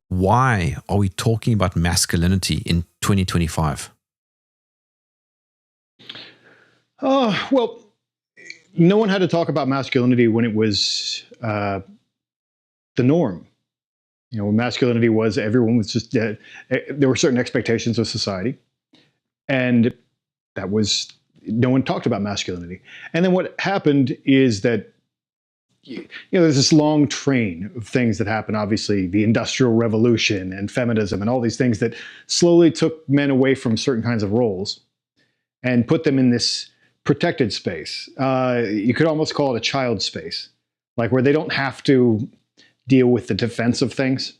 Why are we talking about masculinity in 2025? Well, no one had to talk about masculinity when it was the norm. You know, when masculinity was, everyone was just, there were certain expectations of society. And that was, no one talked about masculinity. And then what happened is that, you know, there's this long train of things that happened. Obviously, the Industrial Revolution and feminism and all these things that slowly took men away from certain kinds of roles and put them in this protected space. You could almost call it a child space, like where they don't have to deal with the defense of things.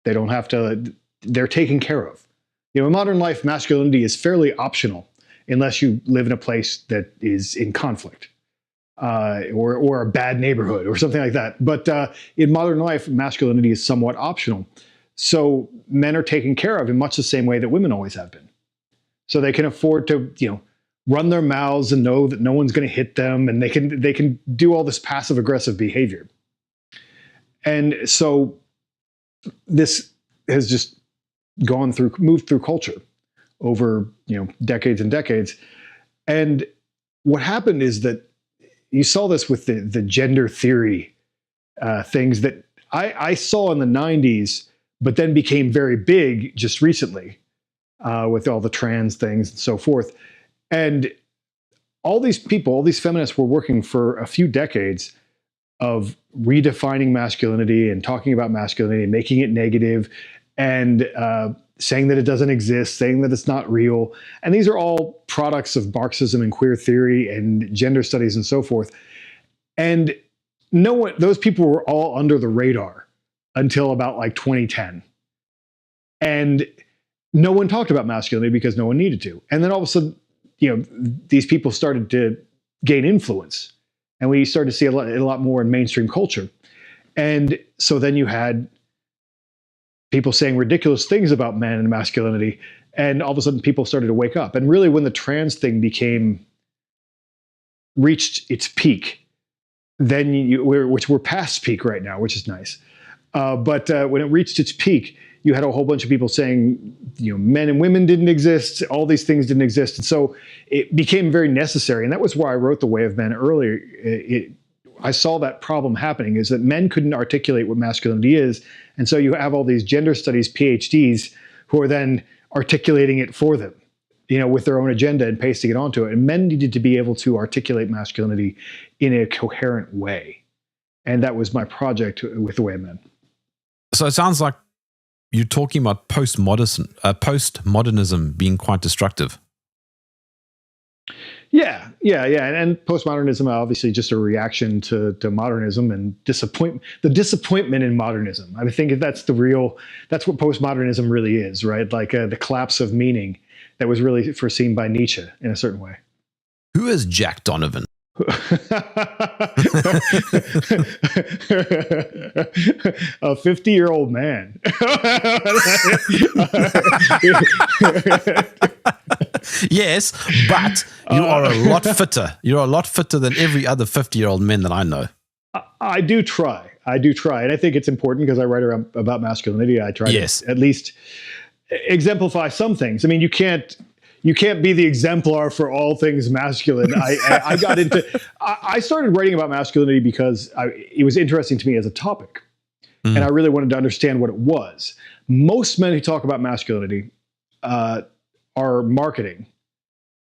They don't have to, they're taken care of. You know, in modern life, masculinity is fairly optional unless you live in a place that is in conflict. Or a bad neighborhood or something like that. But in modern life, masculinity is somewhat optional. So men are taken care of in much the same way that women always have been. So they can afford to, you know, run their mouths and know that no one's going to hit them, and they can do all this passive aggressive behavior. And so this has just moved through culture over, you know, decades and decades. And what happened is that you saw this with the gender theory things that I saw in the 90s, but then became very big just recently with all the trans things and so forth. And all these people, all these feminists were working for a few decades of redefining masculinity and talking about masculinity, making it negative, and saying that it doesn't exist, saying that it's not real. And these are all products of Marxism and queer theory and gender studies and so forth. And no one, those people were all under the radar until about like 2010. And no one talked about masculinity because no one needed to. And then all of a sudden, you know, these people started to gain influence. And we started to see a lot more in mainstream culture. And so then you had people saying ridiculous things about men and masculinity, and all of a sudden people started to wake up. And really when the trans thing reached its peak, then which we're past peak right now, which is nice. But when it reached its peak, you had a whole bunch of people saying, you know, men and women didn't exist, all these things didn't exist. And so it became very necessary. And that was why I wrote The Way of Men earlier. I saw that problem happening, is that men couldn't articulate what masculinity is. And so you have all these gender studies PhDs who are then articulating it for them, you know, with their own agenda and pasting it onto it. And men needed to be able to articulate masculinity in a coherent way. And that was my project with The Way of Men. So it sounds like you're talking about postmodernism being quite destructive. Yeah. And postmodernism, obviously, just a reaction to modernism and the disappointment in modernism. I think that's that's what postmodernism really is, right? Like the collapse of meaning that was really foreseen by Nietzsche in a certain way. Who is Jack Donovan? A 50-year-old man. Yes, but you are a lot fitter. You're a lot fitter than every other 50-year-old man that I know. I do try. And I think it's important because I write about masculinity. I try to at least exemplify some things. I mean, you can't be the exemplar for all things masculine. I started writing about masculinity because it was interesting to me as a topic. Mm. And I really wanted to understand what it was. Most men who talk about masculinity are marketing.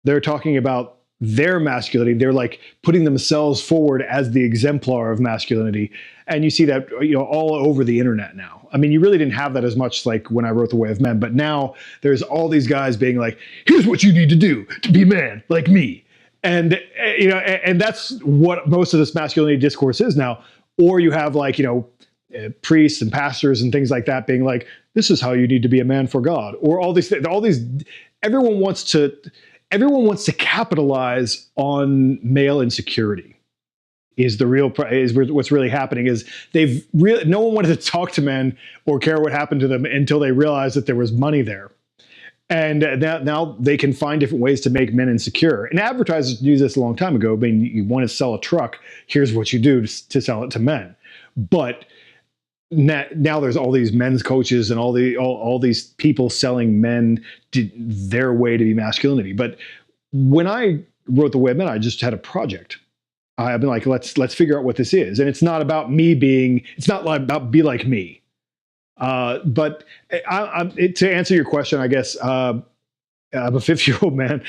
They're talking about their masculinity. They're like putting themselves forward as the exemplar of masculinity. And you see that, you know, all over the internet now. I mean, you really didn't have that as much like when I wrote The Way of Men, but now there's all these guys being like, here's what you need to do to be a man like me. And, you know, and that's what most of this masculinity discourse is now. Or you have like, you know, priests and pastors and things like that being like, this is how you need to be a man for God. Or all these, everyone wants to capitalize on male insecurity. Is what's really happening is no one wanted to talk to men or care what happened to them until they realized that there was money there. And now they can find different ways to make men insecure. And advertisers knew this a long time ago. I mean, you want to sell a truck, here's what you do to sell it to men. But now there's all these men's coaches and all these people selling men their way to be masculinity. But when I wrote The Way of Men, I just had a project. I've been like, let's figure out what this is. And it's not about it's not about be like me. But to answer your question, I guess I'm a 50-year-old man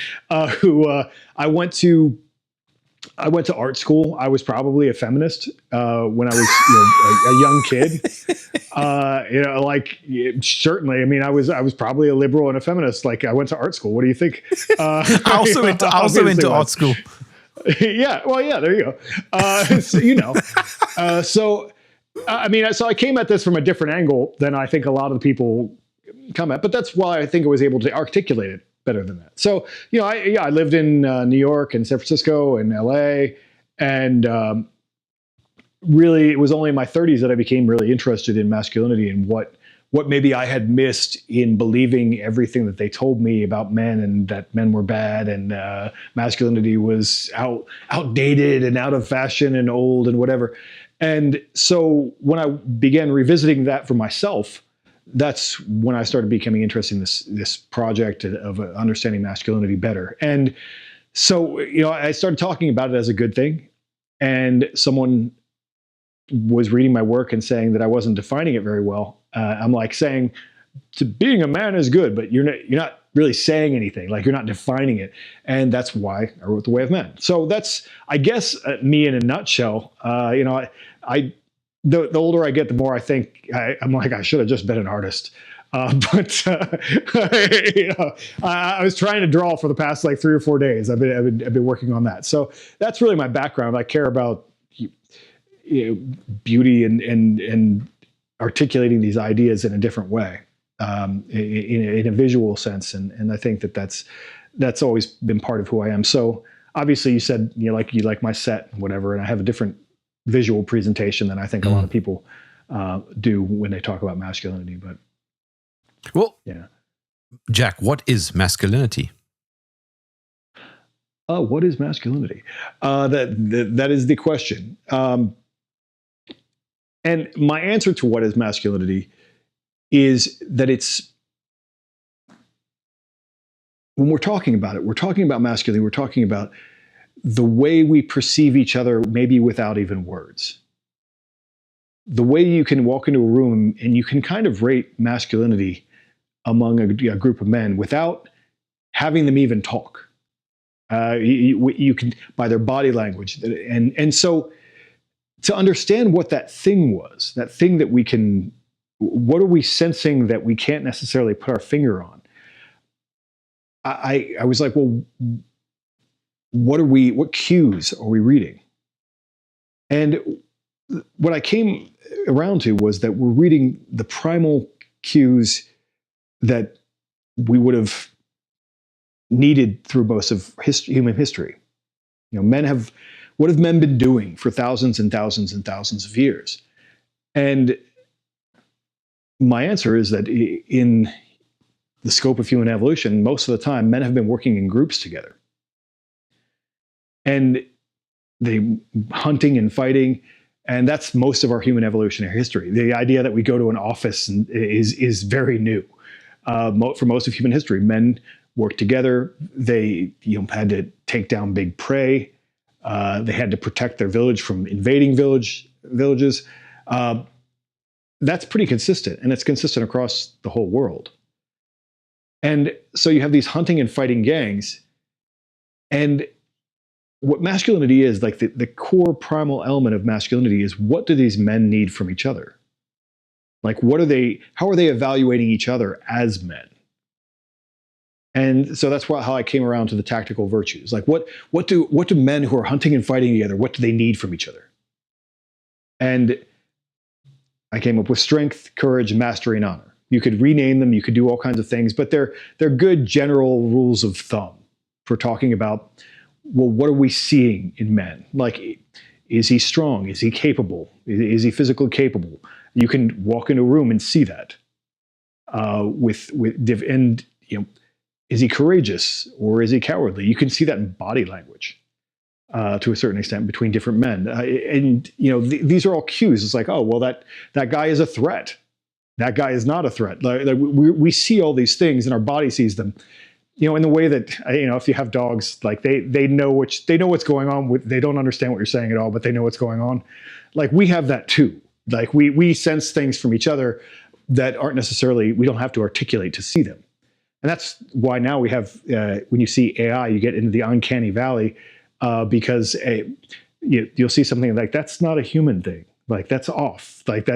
who I went to art school. I was probably a feminist when I was a young kid. Certainly. I mean, I was probably a liberal and a feminist. Like, I went to art school. What do you think? I also went to art school. Yeah. Well, yeah. There you go. So I came at this from a different angle than I think a lot of the people come at, but that's why I think I was able to articulate it better than that. So, I lived in New York and San Francisco and LA, and really it was only in my 30s that I became really interested in masculinity and what maybe I had missed in believing everything that they told me about men, and that men were bad, and masculinity was outdated and out of fashion and old and whatever. And so when I began revisiting that for myself, that's when I started becoming interested in this project of understanding masculinity better. And so, I started talking about it as a good thing, and someone was reading my work and saying that I wasn't defining it very well. I'm like saying, being a man is good, but you're not really saying anything. Like, you're not defining it. And that's why I wrote The Way of Men. So that's, I guess, me in a nutshell. The older I get, the more I think I'm like, I should have just been an artist. I was trying to draw for the past 3 or 4 days. I've been working on that. So that's really my background. I care about beauty and articulating these ideas in a different way, in a visual sense. And I think that's always been part of who I am. So obviously you said, you like my set and whatever, and I have a different visual presentation than I think a lot of people do when they talk about masculinity. But yeah, Jack, what is masculinity? What is masculinity? That is the question. And my answer to what is masculinity is that when we're talking about it, we're talking about masculinity, we're talking about the way we perceive each other, maybe without even words. The way you can walk into a room and you can kind of rate masculinity among a group of men without having them even talk. You can, by their body language. And so to understand what that thing was, that thing that what are we sensing that we can't necessarily put our finger on? I was like, well, what cues are we reading? And what I came around to was that we're reading the primal cues that we would have needed through most of human history. What have men been doing for thousands and thousands and thousands of years? And my answer is that in the scope of human evolution, most of the time, men have been working in groups together. And they hunting and fighting, and that's most of our human evolutionary history. The idea that we go to an office is very new. For most of human history, men worked together. They had to take down big prey. They had to protect their village from invading villages. That's pretty consistent, and it's consistent across the whole world. And so you have these hunting and fighting gangs, and what masculinity is, like the core primal element of masculinity is, what do these men need from each other? Like, how are they evaluating each other as men? And so that's how I came around to the tactical virtues. Like, what do men who are hunting and fighting together, what do they need from each other? And I came up with strength, courage, mastery, and honor. You could rename them, you could do all kinds of things, but they're good general rules of thumb for talking about, well, what are we seeing in men? Like, is he strong? Is he capable? Is he physically capable? You can walk into a room and see that. Is he courageous or is he cowardly? You can see that in body language to a certain extent between different men. And these are all cues. It's like, oh, well, that guy is a threat. That guy is not a threat. Like we see all these things, and our body sees them. In the way that if you have dogs, like they know what's going on. They don't understand what you're saying at all, but they know what's going on. Like we have that too. Like we sense things from each other that aren't necessarily, we don't have to articulate to see them. And that's why now we have, when you see AI, you get into the uncanny valley because you'll see something like, that's not a human thing. Like that's off. Like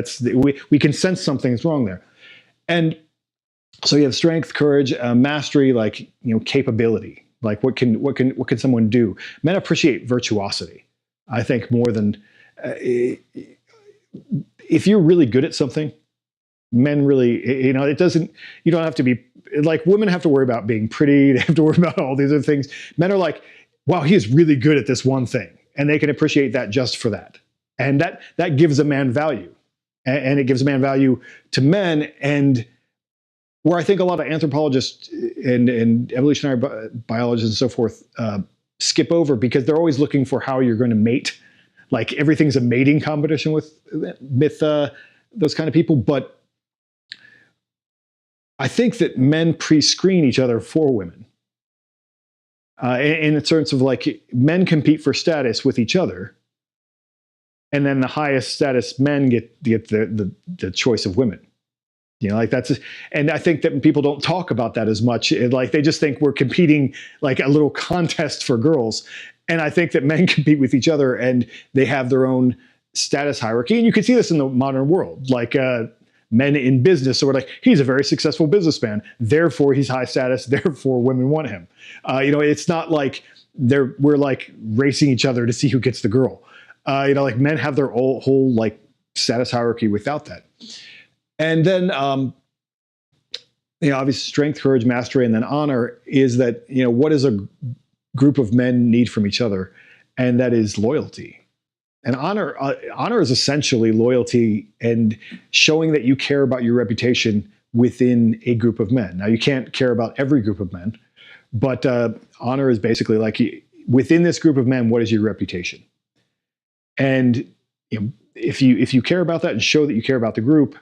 we can sense something's wrong there. And so you have strength, courage, mastery, like, capability. Like what can someone do? Men appreciate virtuosity, I think, more than, if you're really good at something, men really, you don't have to be, like women have to worry about being pretty. They have to worry about all these other things. Men are like, wow, he is really good at this one thing. And they can appreciate that just for that. And that gives a man value. And it gives a man value to men. And where I think a lot of anthropologists and evolutionary biologists and so forth skip over, because they're always looking for how you're going to mate. Like everything's a mating competition with those kind of people. But I think that men pre-screen each other for women. In the terms of like men compete for status with each other. And then the highest status men get the choice of women. Like that's, and I think that people don't talk about that as much. Like they just think we're competing like a little contest for girls. And I think that men compete with each other and they have their own status hierarchy. And you can see this in the modern world, like men in business. So we're like, he's a very successful businessman, therefore he's high status, therefore women want him. It's not like we're like racing each other to see who gets the girl. Like men have their whole like status hierarchy without that. And then, obviously strength, courage, mastery, and then honor is that, what does a group of men need from each other? And that is loyalty. And honor is essentially loyalty and showing that you care about your reputation within a group of men. Now, you can't care about every group of men, but honor is basically like within this group of men, what is your reputation? And if you care about that and show that you care about the group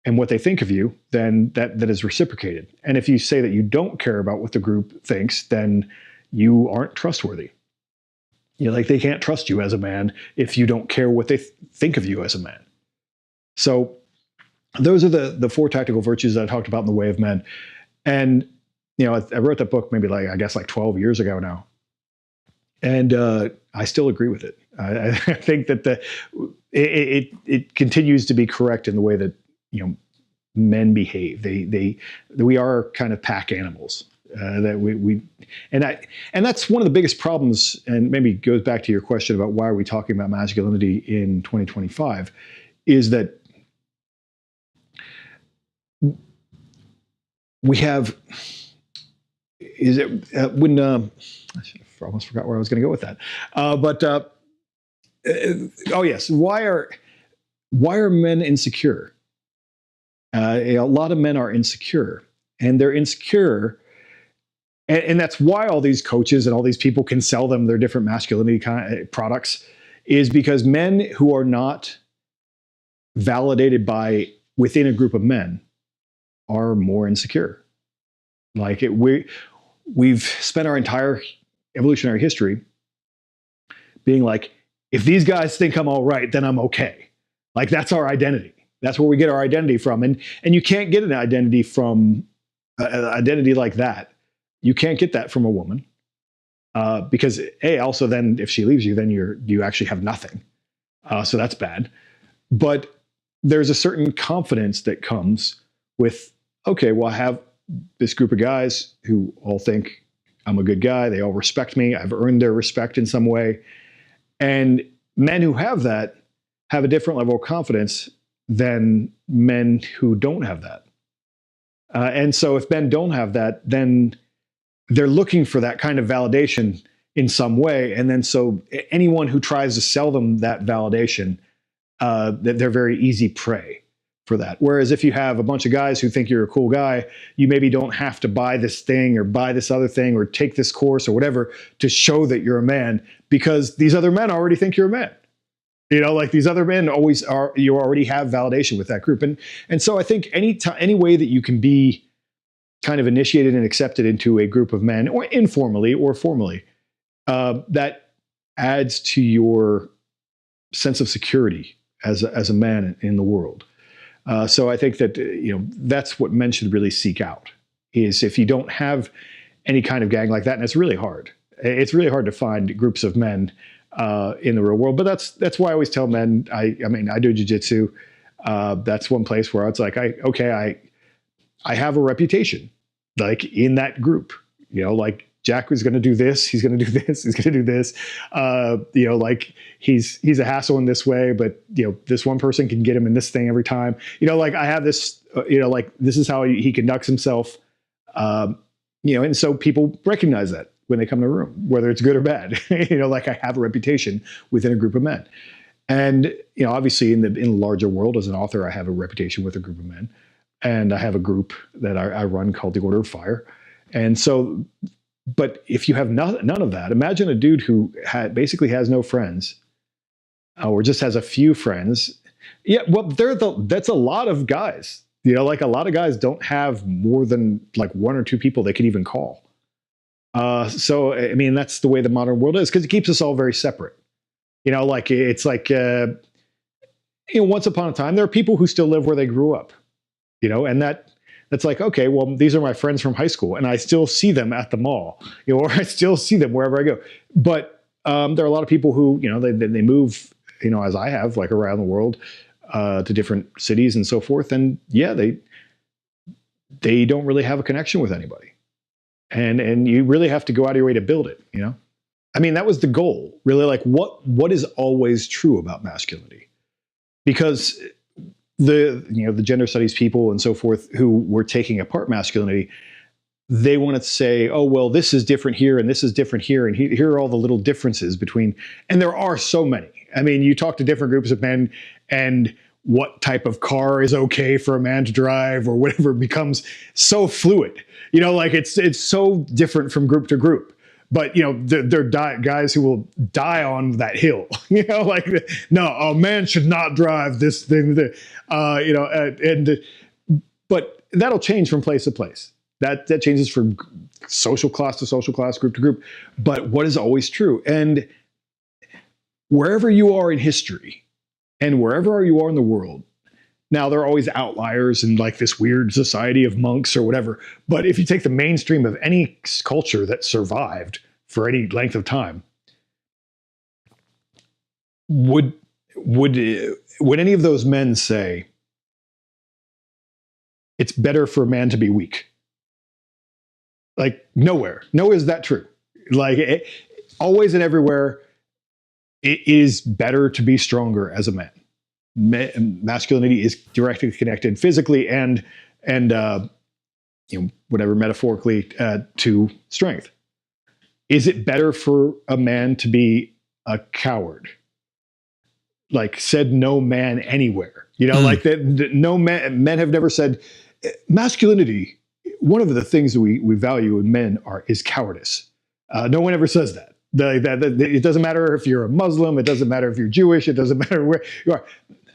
and what they think of you, then that is reciprocated. And if you say that you don't care about what the group thinks, then you aren't trustworthy. Like they can't trust you as a man if you don't care what they think of you as a man. So those are the four tactical virtues that I talked about in The Way of Men. And, I wrote that book maybe like 12 years ago now. And I still agree with it. I think that it continues to be correct in the way that, men behave. We are kind of pack animals. And that's one of the biggest problems, and maybe goes back to your question about why are we talking about masculinity in 2025, is that we have, I almost forgot where I was going to go with that. Oh yes, why are men insecure? A lot of men are insecure, and they're insecure. And that's why all these coaches and all these people can sell them their different masculinity products, is because men who are not validated by within a group of men are more insecure. Like we've spent our entire evolutionary history being like, if these guys think I'm all right, then I'm okay. Like that's our identity. That's where we get our identity from. And you can't get an identity from identity like that. You can't get that from a woman because also then if she leaves you, then you actually have nothing. So that's bad. But there's a certain confidence that comes with, okay, well, I have this group of guys who all think I'm a good guy. They all respect me. I've earned their respect in some way. And men who have that have a different level of confidence than men who don't have that. And so if men don't have that, then they're looking for that kind of validation in some way. And then so anyone who tries to sell them that validation, they're very easy prey for that. Whereas if you have a bunch of guys who think you're a cool guy, you maybe don't have to buy this thing or buy this other thing or take this course or whatever to show that you're a man, because these other men already think you're a man. You know, like these other men always are, you already have validation with that group. And so I think any way that you can be kind of initiated and accepted into a group of men, or informally or formally, that adds to your sense of security as a man in the world. So I think that, that's what men should really seek out, is if you don't have any kind of gang like that, and it's really hard. It's really hard to find groups of men in the real world. But that's why I always tell men, I mean, I do jiu-jitsu. That's one place where it's like, I have a reputation, like in that group, like Jack was going to do this. He's going to do this. He's going to do this. Like he's a hassle in this way, but this one person can get him in this thing every time. Like I have this. Like this is how he conducts himself. And so people recognize that when they come to a room, whether it's good or bad. Like I have a reputation within a group of men, and obviously in the larger world as an author, I have a reputation with a group of men, and I have a group that I run called the Order of Fire, and so. But if you have none of that, imagine a dude who basically has no friends, or just has a few friends. Yeah, well, that's a lot of guys. Like a lot of guys don't have more than like one or two people they can even call. So I mean, that's the way the modern world is, because it keeps us all very separate. Like it's like once upon a time there are people who still live where they grew up. And that's like, okay, well, these are my friends from high school, and I still see them at the mall, or I still see them wherever I go. But there are a lot of people who, they move, as I have, like around the world, to different cities and so forth. And yeah, they don't really have a connection with anybody. And you really have to go out of your way to build it, I mean, that was the goal, really. Like what is always true about masculinity? Because the gender studies people and so forth who were taking apart masculinity, they want to say, oh, well, this is different here and this is different here, and here are all the little differences between, and there are so many. I mean, you talk to different groups of men, and what type of car is okay for a man to drive or whatever becomes so fluid. Like it's so different from group to group. But they're guys who will die on that hill. Like no, a man should not drive this thing. But that'll change from place to place. That changes from social class to social class, group to group. But what is always true, and wherever you are in history, and wherever you are in the world, now there are always outliers in like this weird society of monks or whatever. But if you take the mainstream of any culture that survived for any length of time, would any of those men say it's better for a man to be weak? Like nowhere is that true. Like always and everywhere, it is better to be stronger as a man. Masculinity is directly connected physically and whatever metaphorically to strength. Is it better for a man to be a coward? Like said no man anywhere. Like that no men have never said masculinity. One of the things that we value in men is cowardice. No one ever says that. It doesn't matter if you're a Muslim. It doesn't matter if you're Jewish. It doesn't matter where you are.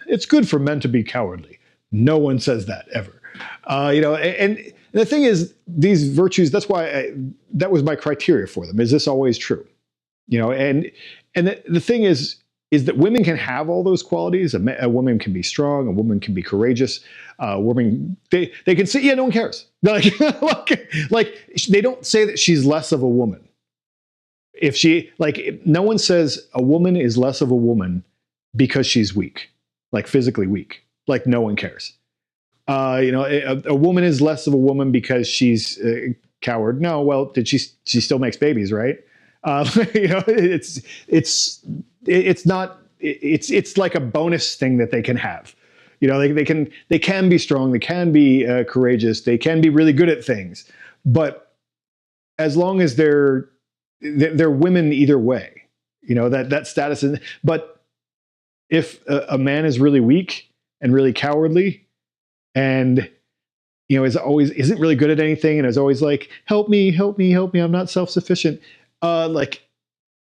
It's good for men to be cowardly. No one says that ever. And the thing is, these virtues, that's why that was my criteria for them. Is this always true? And the thing is that women can have all those qualities. A woman can be strong. A woman can be courageous. A woman, they can say, yeah, no one cares. Like they don't say that she's less of a woman. No one says a woman is less of a woman because she's weak, like physically weak. Like no one cares. A woman is less of a woman because she's a coward. No, well, she still makes babies, right? It's not. It's like a bonus thing that they can have. They can be strong. They can be courageous. They can be really good at things. But as long as they're women either way, that status is. But if a man is really weak and really cowardly, and is always isn't really good at anything, and is always like, help me, help me, help me, I'm not self-sufficient. Like,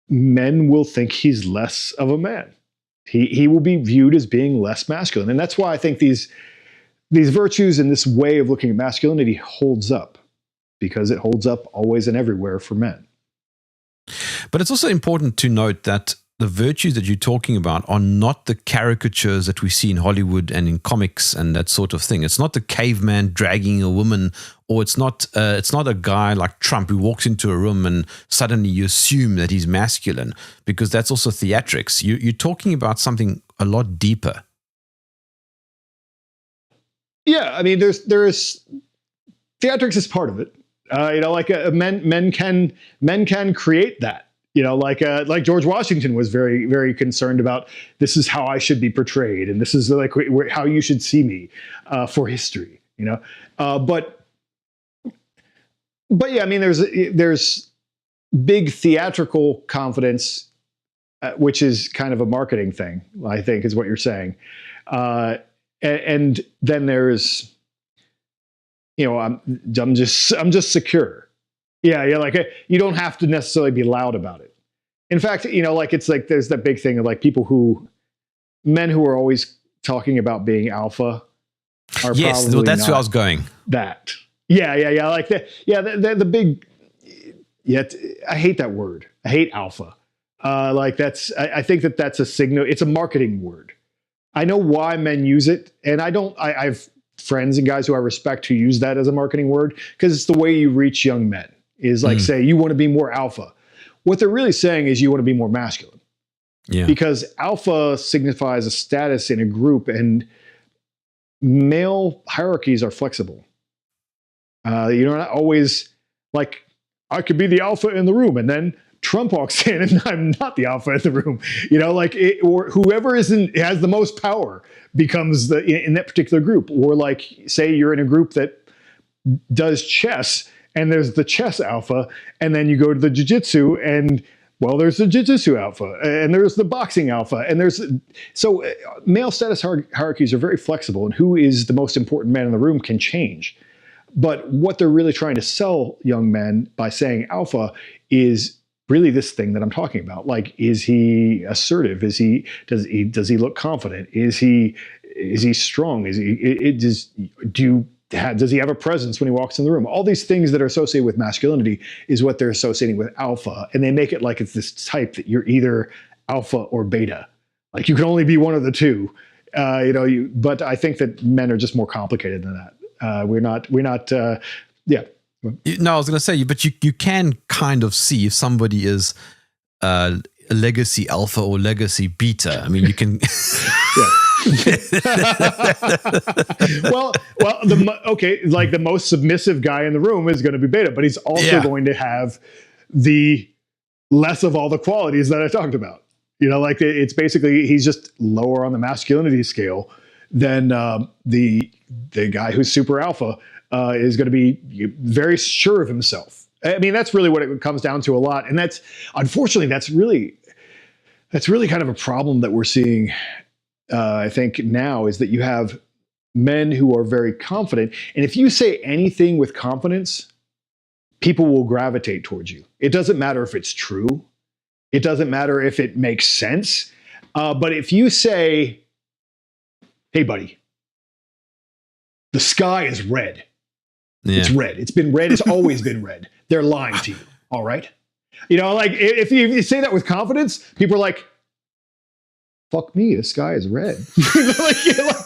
men will think he's less of a man. He will be viewed as being less masculine, and that's why I think these virtues and this way of looking at masculinity holds up, because it holds up always and everywhere for men. But it's also important to note that the virtues that you're talking about are not the caricatures that we see in Hollywood and in comics and that sort of thing. It's not the caveman dragging a woman, or it's not a guy like Trump who walks into a room and suddenly you assume that he's masculine, because that's also theatrics. You're talking about something a lot deeper. Yeah, I mean, there is theatrics is part of it. Like men can create that. Like George Washington was very, very concerned about, this is how I should be portrayed, and this is like how you should see me for history. But yeah, I mean, there's big theatrical confidence, which is kind of a marketing thing, I think, is what you're saying. And then there's, I'm just secure. Yeah, like, you don't have to necessarily be loud about it. In fact, like, it's like there's that big thing of like men who are always talking about being alpha are yes, probably that's not where I was going. That. Yeah, like that. Yeah, the big. Yeah, I hate that word. I hate alpha. Like that's. I think that's a signal. It's a marketing word. I know why men use it, and I don't. I've friends and guys who I respect who use that as a marketing word, because it's the way you reach young men. Is like, say, you want to be more alpha. What they're really saying is you want to be more masculine. Yeah. Because alpha signifies a status in a group, and male hierarchies are flexible. You're not always like, I could be the alpha in the room, and then Trump walks in and I'm not the alpha in the room. Or whoever has the most power becomes in that particular group. Or like, say you're in a group that does chess, and there's the chess alpha, and then you go to the jiu-jitsu, and there's the jiu-jitsu alpha, and there's the boxing alpha, and male status hierarchies are very flexible, and who is the most important man in the room can change. But what they're really trying to sell young men by saying alpha is really this thing that I'm talking about. Like, is he assertive? Does he look confident? Is he strong? Does he have a presence when he walks in the room? All these things that are associated with masculinity is what they're associating with alpha. And they make it like it's this type that you're either alpha or beta. Like, you can only be one of the two. But I think that men are just more complicated than that. We're not, yeah. No, I was going to say, but you can kind of see if somebody is a legacy alpha or legacy beta. I mean, you can. Like the most submissive guy in the room is going to be beta, but he's also going to have the less of all the qualities that I talked about. Like, it's basically, he's just lower on the masculinity scale than the guy who's super alpha is going to be very sure of himself. I mean, that's really what it comes down to a lot, and unfortunately that's really kind of a problem that we're seeing. I think now is that you have men who are very confident, and if you say anything with confidence, people will gravitate towards you. It doesn't matter if it's true. It doesn't matter if it makes sense. But if you say, hey, buddy, the sky is red. Yeah. It's red. It's been red. It's always been red. They're lying to you. All right. Like, if you say that with confidence, people are like, fuck me, the sky is red. That's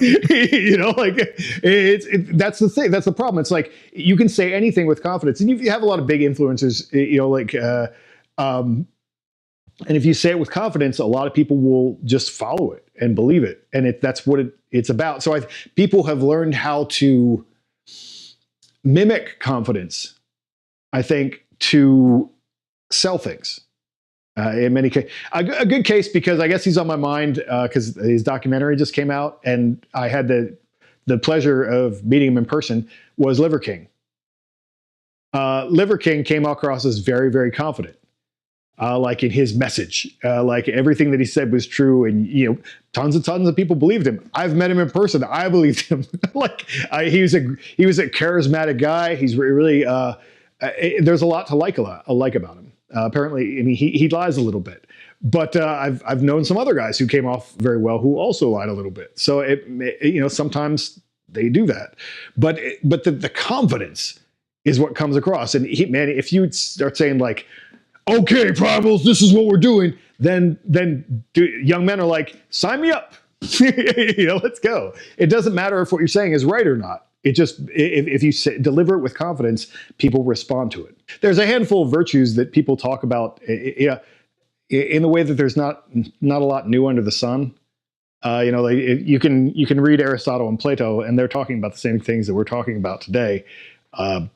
the thing. That's the problem. It's like, you can say anything with confidence, and you have a lot of big influencers, and if you say it with confidence, a lot of people will just follow it and believe it. And that's what it's about. So people have learned how to mimic confidence, I think, to sell things. In many cases, a good case, because I guess he's on my mind because his documentary just came out, and I had the pleasure of meeting him in person, was Liver King. Liver King came across as very, very confident. like in his message, like everything that he said was true, and tons of people believed him. I've met him in person. I believed him. Like he was a charismatic guy. He's really there's a lot to like about him. Apparently, I mean, he lies a little bit, but I've known some other guys who came off very well who also lied a little bit. So sometimes they do that, but the confidence is what comes across. And if you start saying like, okay, primals, this is what we're doing, then young men are like, sign me up. Let's go. It doesn't matter if what you're saying is right or not. It just, if you deliver it with confidence, people respond to it. There's a handful of virtues that people talk about in the way that there's not a lot new under the sun. Like you can read Aristotle and Plato, and they're talking about the same things that we're talking about today. And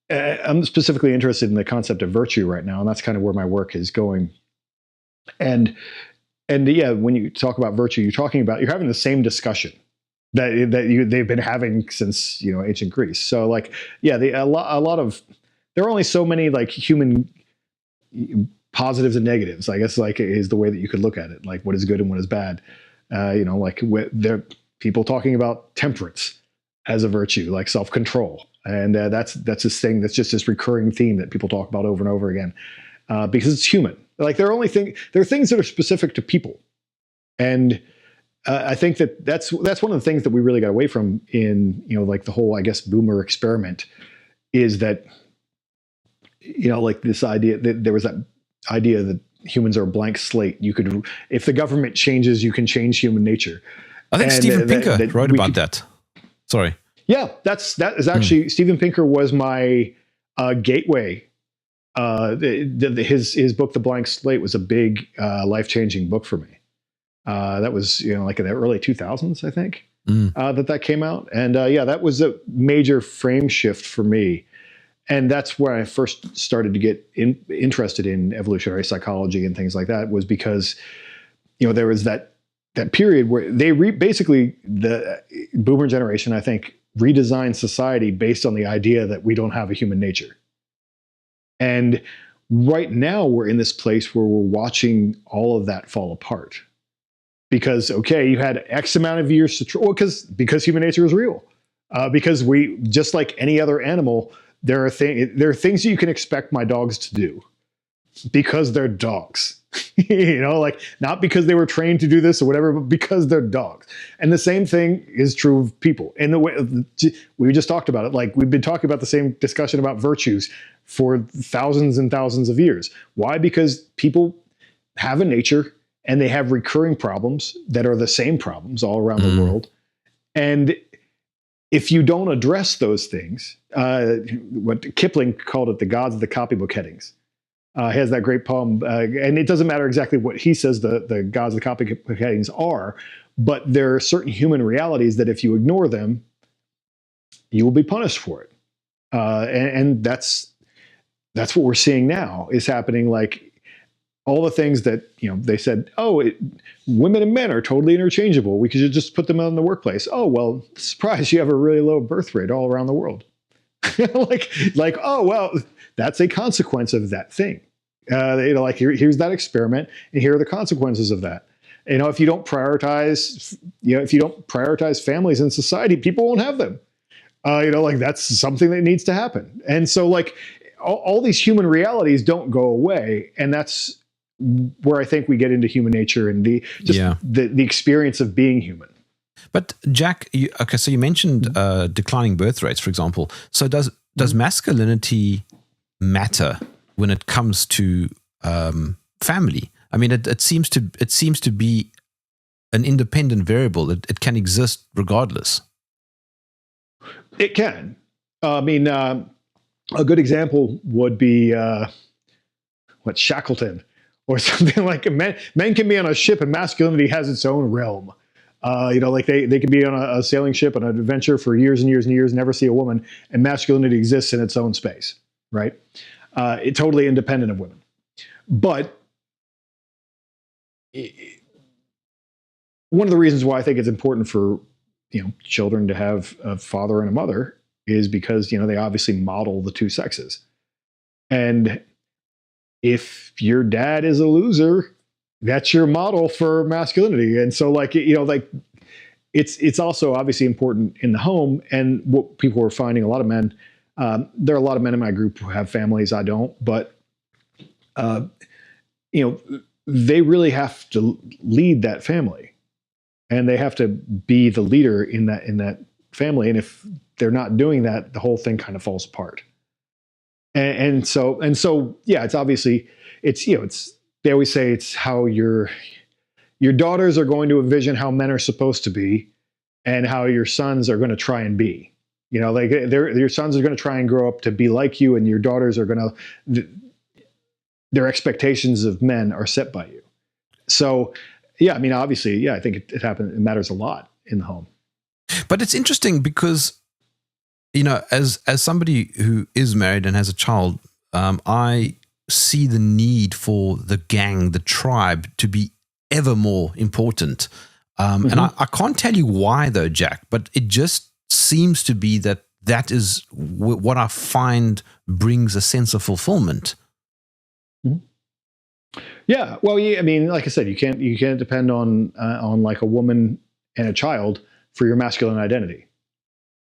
I'm specifically interested in the concept of virtue right now, and that's kind of where my work is going. And yeah, when you talk about virtue, you're having the same discussion that they've been having since ancient Greece. So like, yeah, a lot of, there are only so many like human positives and negatives, I guess, like is the way that you could look at it, like what is good and what is bad. Like there are people talking about temperance as a virtue, like self-control. And that's this thing that's just this recurring theme that people talk about over and over again, because it's human. Like there are things that are specific to people, and I think that's one of the things that we really got away from in like the whole, I guess, boomer experiment, is that like this idea that there was that idea that humans are a blank slate. You could, if the government changes, you can change human nature. I think Steven Pinker wrote about that. Sorry. Yeah, that is actually Steven Pinker was my gateway. His book, The Blank Slate, was a big life-changing book for me. That was like in the early 2000s, I think, that came out, and yeah, that was a major frame shift for me, and that's where I first started to get interested in evolutionary psychology and things like that. Was because there was that period where they basically the boomer generation, I think, redesign society based on the idea that we don't have a human nature. And right now we're in this place where we're watching all of that fall apart. Because, okay, you had X amount of years to because human nature is real. Because we, just like any other animal, there are things that you can expect my dogs to do because they're dogs. Like not because they were trained to do this or whatever, but because they're dogs. And the same thing is true of people. And the way we just talked about it, like we've been talking about the same discussion about virtues for thousands and thousands of years. Why? Because people have a nature and they have recurring problems that are the same problems all around the world. And if you don't address those things, what Kipling called it, the gods of the copybook headings. He has that great poem, and it doesn't matter exactly what he says the gods of the copybook headings are, but there are certain human realities that if you ignore them, you will be punished for it. And that's what we're seeing now is happening. Like all the things that they said, women and men are totally interchangeable. We could just put them in the workplace. Oh well, surprise! You have a really low birth rate all around the world. like oh well, that's a consequence of that thing. Like here's that experiment, and here are the consequences of that. If you don't prioritize, families in society, people won't have them. Like that's something that needs to happen. And so like all these human realities don't go away, and that's where I think we get into human nature and the experience of being human. But Jack, so you mentioned declining birth rates, for example. So does masculinity matter when it comes to family? I mean, it seems to be an independent variable. It can exist regardless. It can. I mean, a good example would be Shackleton or something like men can be on a ship and masculinity has its own realm. Like they can be on a sailing ship on an adventure for years and years and years, never see a woman, and masculinity exists in its own space, right? It's totally independent of women. But one of the reasons why I think it's important for children to have a father and a mother is because they obviously model the two sexes, and if your dad is a loser, that's your model for masculinity. And so like, like it's also obviously important in the home. And what people are finding, a lot of men, there are a lot of men in my group who have families. I don't, but they really have to lead that family, and they have to be the leader in that family. And if they're not doing that, the whole thing kind of falls apart. And so, yeah, it's obviously, they always say it's how your daughters are going to envision how men are supposed to be, and how your sons are going to try and be. Like your sons are going to try and grow up to be like you, and your daughters are going to, their expectations of men are set by you. So, yeah, I mean, obviously, yeah, I think it happens. It matters a lot in the home. But it's interesting because, as somebody who is married and has a child, I see the need for the gang, the tribe, to be ever more important. And I can't tell you why, though, Jack, but it just seems to be that is what I find brings a sense of fulfillment. Yeah, well, I mean, like I said, you can't depend on like a woman and a child for your masculine identity.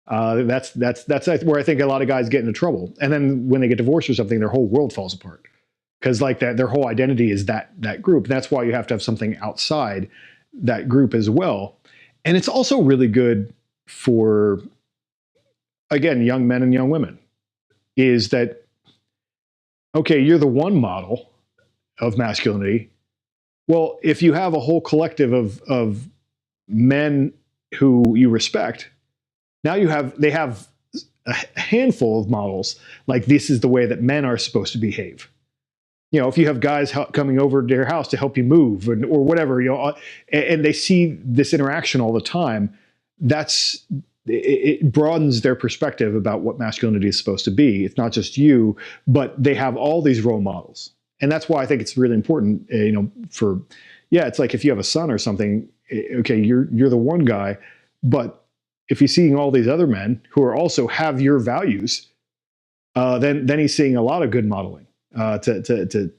That's where I think a lot of guys get into trouble. And then when they get divorced or something, their whole world falls apart, because like their whole identity is that group. That's why you have to have something outside that group as well. And it's also really good for, again, young men and young women, is that, okay, you're the one model of masculinity. Well, if you have a whole collective of men who you respect, now they have a handful of models. Like, this is the way that men are supposed to behave. If you have guys coming over to your house to help you move or whatever, and they see this interaction all the time, it broadens their perspective about what masculinity is supposed to be. It's not just you, but they have all these role models. And that's why I think it's really important, it's like if you have a son or something, okay, you're the one guy, but if he's seeing all these other men who are also have your values, then he's seeing a lot of good modeling to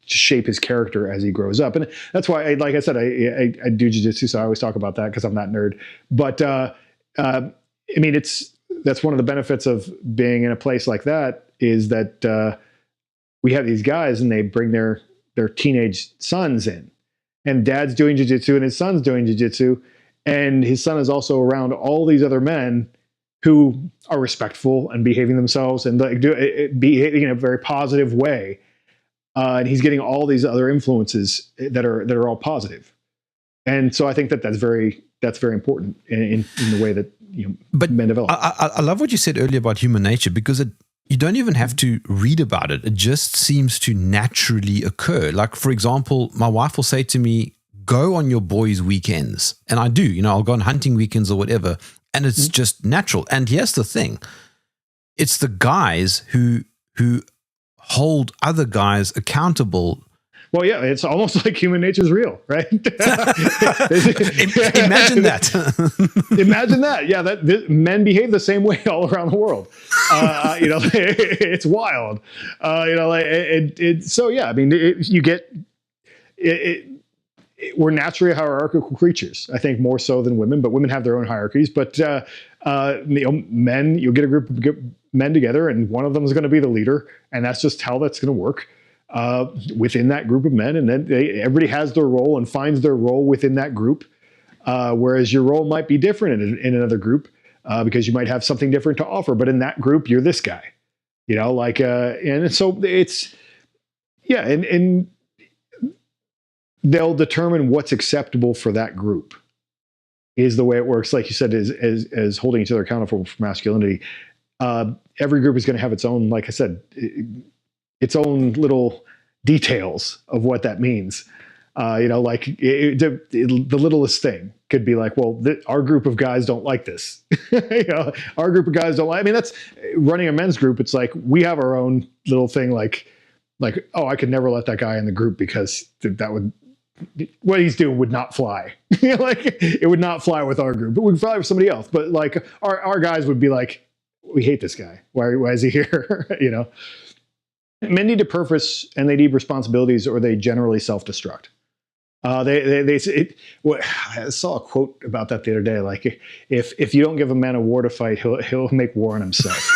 shape his character as he grows up. And that's why, like I said, I do jiu-jitsu, so I always talk about that because I'm that nerd. But I mean, that's one of the benefits of being in a place like that, is that we have these guys and they bring their teenage sons in, and dad's doing jiu-jitsu and his son's doing jiu-jitsu, and his son is also around all these other men who are respectful and behaving themselves and behaving in a very positive way. And he's getting all these other influences that are all positive. And so I think that's very important in the way that men develop. I love what you said earlier about human nature, because you don't even have to read about it. It just seems to naturally occur. Like, for example, my wife will say to me, go on your boys' weekends. And I do, I'll go on hunting weekends or whatever. And it's just natural. And here's the thing. It's the guys who hold other guys accountable. Well, yeah, it's almost like human nature is real, right? Imagine that. Imagine that. Yeah, men behave the same way all around the world. It's wild. So yeah, I mean, we're naturally hierarchical creatures. I think more so than women, but women have their own hierarchies. But men, you'll get a group of men together, and one of them is going to be the leader, and that's just how that's going to work within that group of men. And then everybody has their role and finds their role within that group. Whereas your role might be different in another group because you might have something different to offer. But in that group, you're this guy, and so it's, yeah, and they'll determine what's acceptable for that group is the way it works. Like you said, as holding each other accountable for masculinity. Every group is going to have its own, like I said, its own little details of what that means. Like the littlest thing could be like, well, our group of guys don't like this. Our group of guys don't like, I mean, that's running a men's group. It's like, we have our own little thing. Like, oh, I could never let that guy in the group because what he's doing would not fly. Like, it would not fly with our group, but we would fly with somebody else. But like our guys would be like, we hate this guy. Why is he here? Men need a purpose and they need responsibilities, or they generally self-destruct. I saw a quote about that the other day. Like, if you don't give a man a war to fight, he'll make war on himself.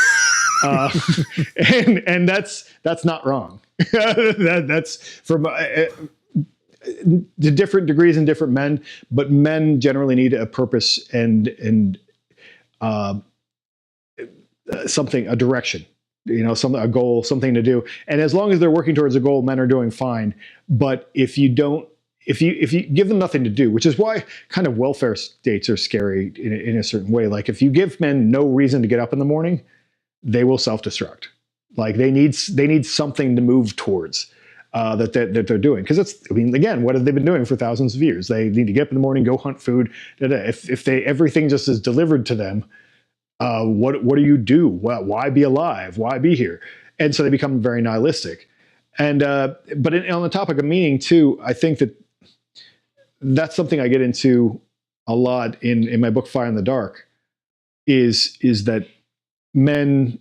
And that's not wrong. That's from the different degrees in different men, but men generally need a purpose and something, a direction. A goal, something to do. And as long as they're working towards a goal, men are doing fine. But if you give them nothing to do, which is why kind of welfare states are scary in a certain way. Like, if you give men no reason to get up in the morning, they will self-destruct. Like, they need something to move towards that they're doing. Because again, what have they been doing for thousands of years? They need to get up in the morning, go hunt food. If everything just is delivered to them, what do you do? Why be alive? Why be here? And so they become very nihilistic. And but on the topic of meaning too, I think that's something I get into a lot in my book Fire in the Dark. Is that men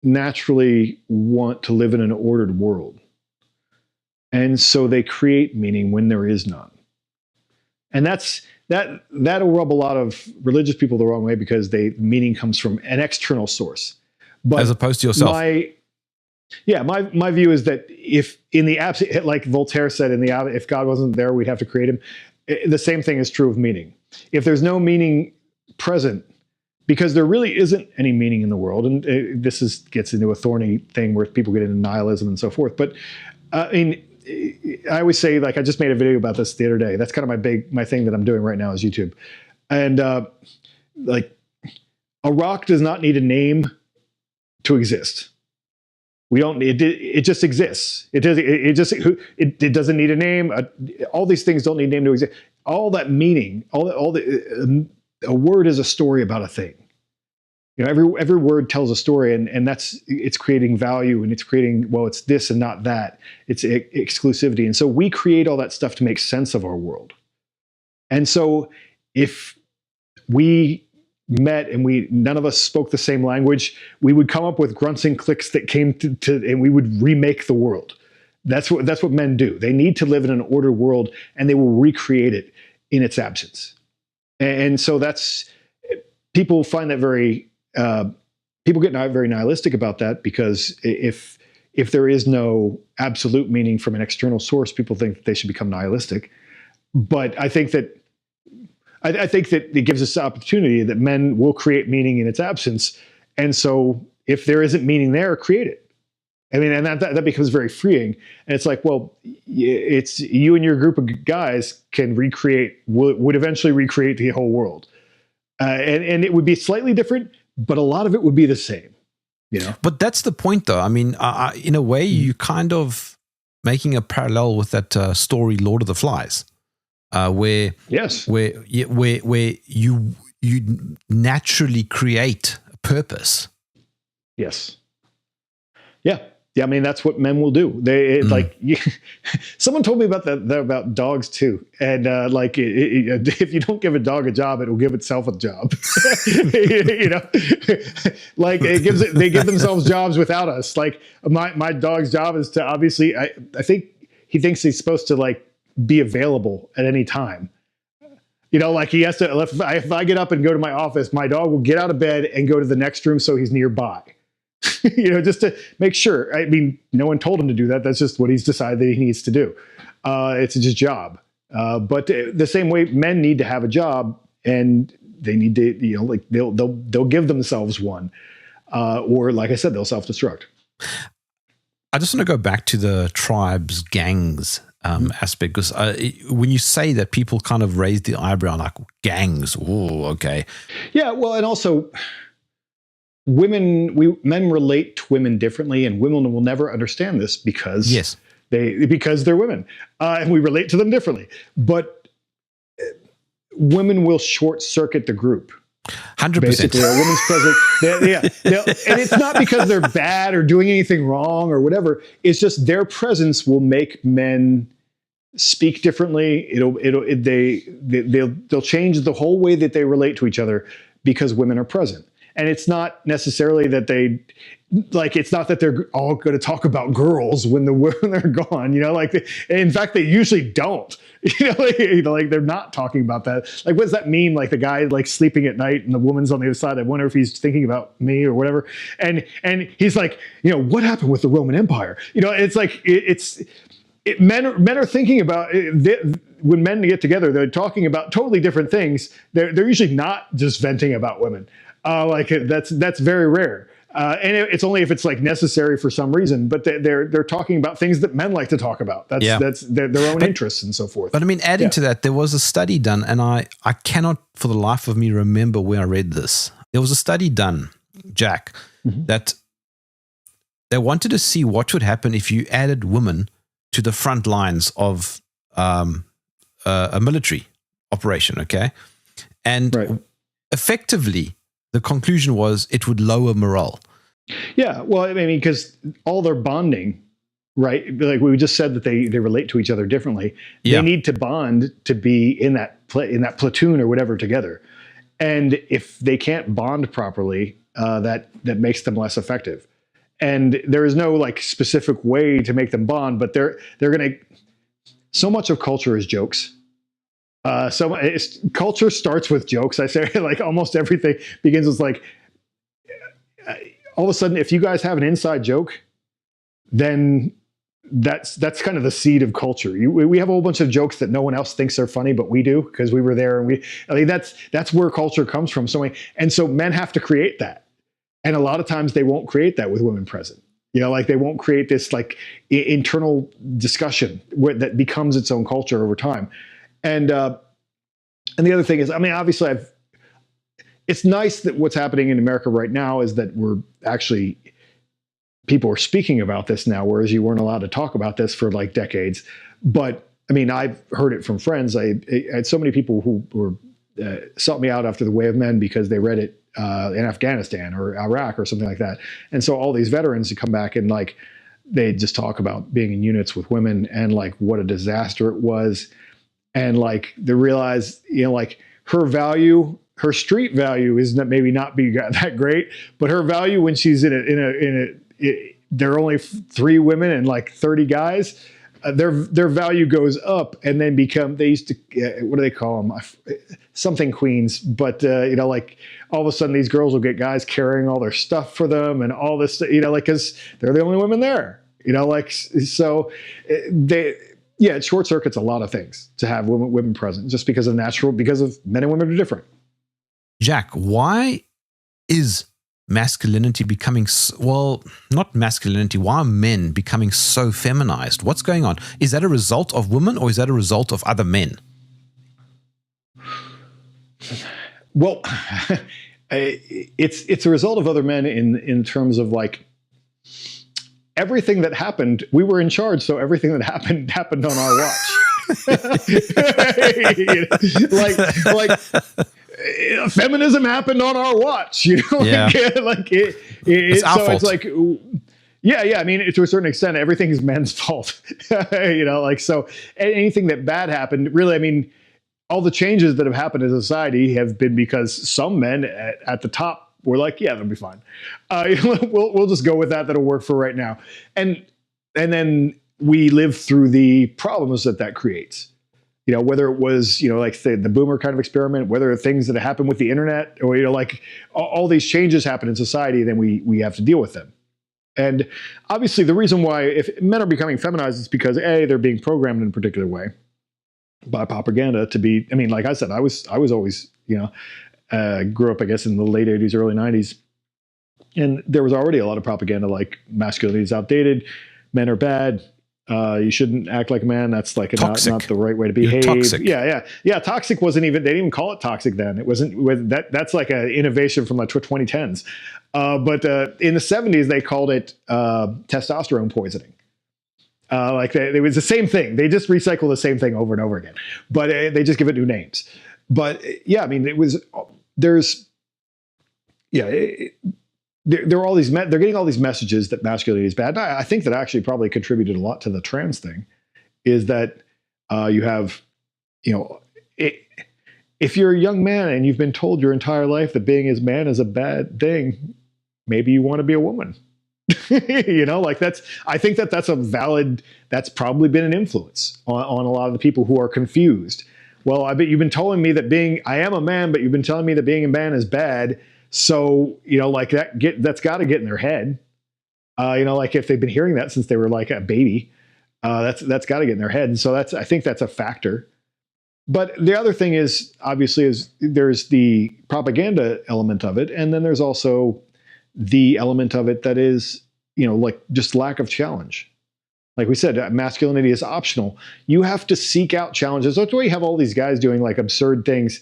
naturally want to live in an ordered world, and so they create meaning when there is none. And that'll rub a lot of religious people the wrong way, because meaning comes from an external source, but as opposed to yourself. My view is that if in the absence, like Voltaire said, if God wasn't there, we'd have to create him. The same thing is true of meaning. If there's no meaning present, because there really isn't any meaning in the world, and this gets into a thorny thing where people get into nihilism and so forth. But I always say, like, I just made a video about this the other day. That's kind of my thing that I'm doing right now is YouTube. And like, a rock does not need a name to exist. It just exists. It doesn't need a name. All these things don't need a name to exist. All that meaning, a word is a story about a thing. Every word tells a story, and it's creating value, and it's creating, well, it's this and not that. It's exclusivity. And so we create all that stuff to make sense of our world. And so if we met and none of us spoke the same language, we would come up with grunts and clicks that came to and we would remake the world. That's what men do. They need to live in an ordered world, and they will recreate it in its absence. And so people find that people get very nihilistic about that, because if there is no absolute meaning from an external source, people think that they should become nihilistic. But I think that it gives us the opportunity that men will create meaning in its absence. And so if there isn't meaning there, create it. I mean, and that becomes very freeing. And it's like, well, it's you and your group of guys would eventually recreate the whole world. And it would be slightly different, but a lot of it would be the same, But that's the point, though. I mean, in a way, you kind of making a parallel with that story, Lord of the Flies, where you naturally create a purpose. Yes. Yeah. I mean, that's what men will do. Someone told me about about dogs too, and if you don't give a dog a job, it will give itself a job. Like they give themselves jobs without us. Like my dog's job is to obviously, I think he thinks he's supposed to like be available at any time. Like he has to. If I get up and go to my office, my dog will get out of bed and go to the next room so he's nearby. Just to make sure. I mean, no one told him to do that. That's just what he's decided that he needs to do. It's his job. But the same way men need to have a job, and they need to, they'll give themselves one, or like I said, they'll self-destruct. I just want to go back to the tribes, gangs aspect, because when you say that, people kind of raise the eyebrow, like gangs. Oh, okay. Yeah. Well, and also, men relate to women differently, and women will never understand this because they're women, and we relate to them differently. But women will short circuit the group. 100%. Basically, a woman's presence. And it's not because they're bad or doing anything wrong or whatever. It's just their presence will make men speak differently. They'll change the whole way that they relate to each other because women are present. And it's not necessarily that it's not that they're all going to talk about girls when they're gone, in fact, they usually don't, like they're not talking about that. Like, what does that mean? Like the guy, like sleeping at night and the woman's on the other side. I wonder if he's thinking about me or whatever. And he's like, what happened with the Roman Empire? It's like, men are thinking about when men get together, they're talking about totally different things. They're usually not just venting about women. That's very rare. And it's only if it's like necessary for some reason, but they're talking about things that men like to talk about. That's their own interests and so forth. But I mean, adding to that, there was a study done, and I cannot for the life of me remember where I read this. There was a study done, Jack, that they wanted to see what would happen if you added women to the front lines of a military operation, okay? And effectively, the conclusion was it would lower morale. Yeah, well, I mean, because all their bonding, right? Like we just said that they relate to each other differently. They need to bond to be in that platoon or whatever together. And if they can't bond properly, that makes them less effective. And there is no like specific way to make them bond, but they're going to. So much of culture is jokes. Culture starts with jokes. I say like almost everything begins with like, all of a sudden, if you guys have an inside joke, then that's kind of the seed of culture. We have a whole bunch of jokes that no one else thinks are funny, but we do because we were there. And that's where culture comes from. And so men have to create that. And a lot of times they won't create that with women present. Like they won't create this like internal discussion that becomes its own culture over time. And the other thing is, I mean, obviously, it's nice that what's happening in America right now is that people are speaking about this now, whereas you weren't allowed to talk about this for like decades. But I mean, I've heard it from friends. I had so many people who were sought me out after The Way of Men because they read it in Afghanistan or Iraq or something like that. And so all these veterans who come back and like they just talk about being in units with women and like what a disaster it was. And like they realize, like her street value is maybe not be that great, but her value when she's there are only 3 women and like 30 guys, their value goes up and then they used to, what do they call them? Something queens, but like all of a sudden these girls will get guys carrying all their stuff for them and all this, like, cause they're the only women there, so it short circuits a lot of things to have women present just because of men and women are different. Jack, why is masculinity becoming, not masculinity, why are men becoming so feminized? What's going on? Is that a result of women or is that a result of other men? Well, it's a result of other men in terms of like, everything that happened, we were in charge, so everything that happened on our watch. Feminism happened on our watch, It's our fault. It's like, I mean, to a certain extent, everything is men's fault, so anything that bad happened, really, I mean, all the changes that have happened in society have been because some men at the top we're like, yeah, that'll be fine. We'll just go with that. That'll work for right now. And then we live through the problems that creates. Whether it was, like the boomer kind of experiment, whether things that happened with the internet, or like all these changes happen in society, then we have to deal with them. And obviously, the reason why if men are becoming feminized is because they're being programmed in a particular way by propaganda to be. I mean, like I said, I was always grew up, I guess, in the late 80s, early 90s. And there was already a lot of propaganda like masculinity is outdated, men are bad, you shouldn't act like a man, that's like not the right way to behave. You're toxic. Yeah, toxic wasn't even, they didn't even call it toxic then. It wasn't, that's like an innovation from the 2010s. But in the 70s, they called it testosterone poisoning. It was the same thing. They just recycle the same thing over and over again, but they just give it new names. But I mean, there are all these they're getting all these messages that masculinity is bad. And I think that actually probably contributed a lot to the trans thing, is that you have, if you're a young man and you've been told your entire life that being as man is a bad thing, maybe you want to be a woman. Like I think that's a valid, that's probably been an influence on a lot of the people who are confused. Well, I bet you've been telling me that I am a man, but you've been telling me that being a man is bad. So, like that's got to get in their head. Like if they've been hearing that since they were like a baby, that's got to get in their head. And so I think that's a factor. But the other thing is, obviously, there's the propaganda element of it. And then there's also the element of it that is, like just lack of challenge. Like we said, masculinity is optional. You have to seek out challenges. That's why you have all these guys doing like absurd things,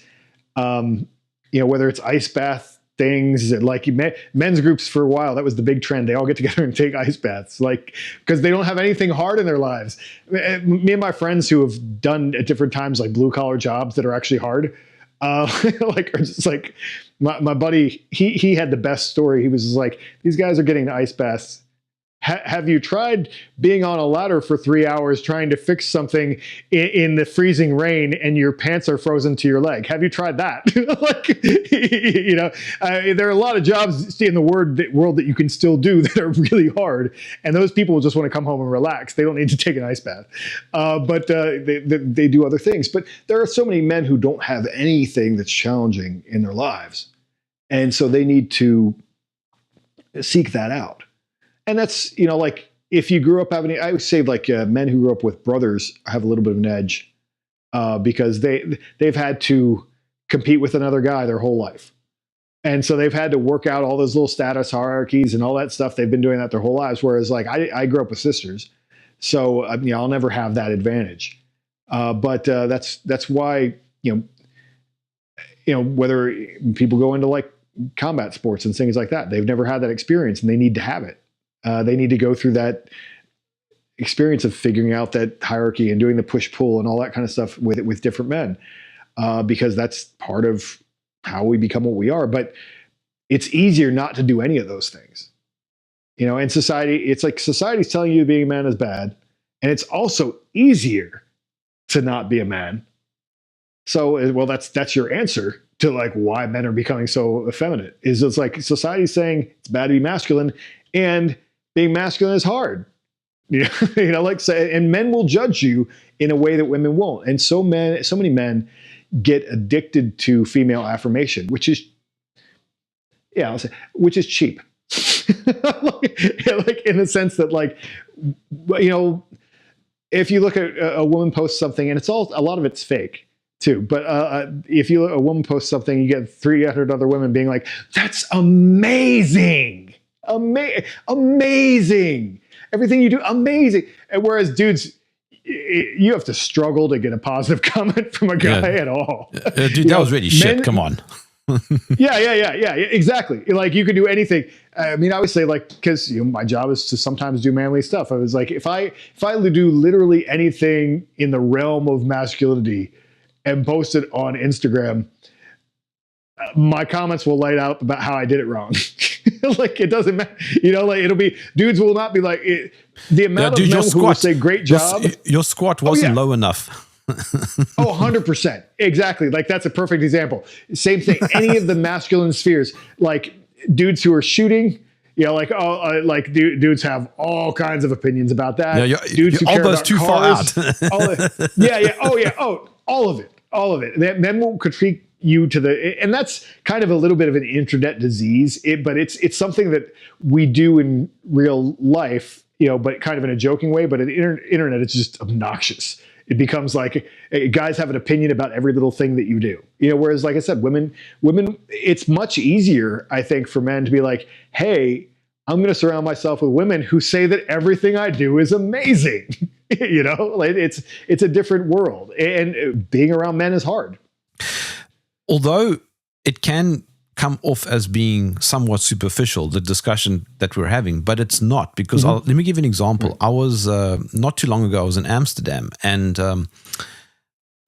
whether it's ice bath things, like men's groups for a while, that was the big trend. They all get together and take ice baths, like, because they don't have anything hard in their lives. Me and my friends who have done at different times, like blue collar jobs that are actually hard, like, are just like my buddy, he had the best story. He was just like, these guys are getting ice baths. Have you tried being on a ladder for 3 hours trying to fix something in the freezing rain and your pants are frozen to your leg? Have you tried that? There are a lot of jobs in the world that you can still do that are really hard. And those people will just want to come home and relax. They don't need to take an ice bath. But they do other things. But there are so many men who don't have anything that's challenging in their lives. And so they need to seek that out. And that's, like if you grew up having, I would say like men who grew up with brothers have a little bit of an edge because they've had to compete with another guy their whole life. And so they've had to work out all those little status hierarchies and all that stuff. They've been doing that their whole lives. Whereas like I grew up with sisters. So, I'll never have that advantage. But that's why, whether people go into like combat sports and things like that, they've never had that experience and they need to have it. They need to go through that experience of figuring out that hierarchy and doing the push-pull and all that kind of stuff with different men, because that's part of how we become what we are. But it's easier not to do any of those things. In society, it's like society's telling you being a man is bad, and it's also easier to not be a man. So, well, that's your answer to like why men are becoming so effeminate. Is it's like society's saying it's bad to be masculine, and being masculine is hard, like say, and men will judge you in a way that women won't. And so many men get addicted to female affirmation, which is cheap. like in the sense that like, if you look at a woman posts something and a lot of it's fake too. But if a woman posts something, you get 300 other women being like, that's amazing. Amazing. Everything you do, amazing. And whereas dudes, you have to struggle to get a positive comment from a guy at all. Dude, that was really shit. Come on. Yeah, exactly. Like you could do anything. I mean, I would say like, because my job is to sometimes do manly stuff. I was like, if I do literally anything in the realm of masculinity and post it on Instagram, my comments will light out about how I did it wrong. Like it doesn't matter, like it'll be, dudes will not be like the amount of men who will say great job. Your squat wasn't low enough. 100%. Exactly. Like that's a perfect example. Same thing. Any of the masculine spheres, like dudes who are shooting, dudes have all kinds of opinions about that. Yeah, dudes who all care those about too cars, far out. all of it. Men will critique you and that's kind of a little bit of an internet disease, but it's something that we do in real life, but kind of in a joking way, but in the internet, it's just obnoxious. It becomes like guys have an opinion about every little thing that you do, whereas like I said, women, it's much easier, I think, for men to be like, hey, I'm going to surround myself with women who say that everything I do is amazing. Like it's a different world, and being around men is hard. Although it can come off as being somewhat superficial, the discussion that we're having, but it's not, because let me give you an example. I was, not too long ago, I was in Amsterdam, and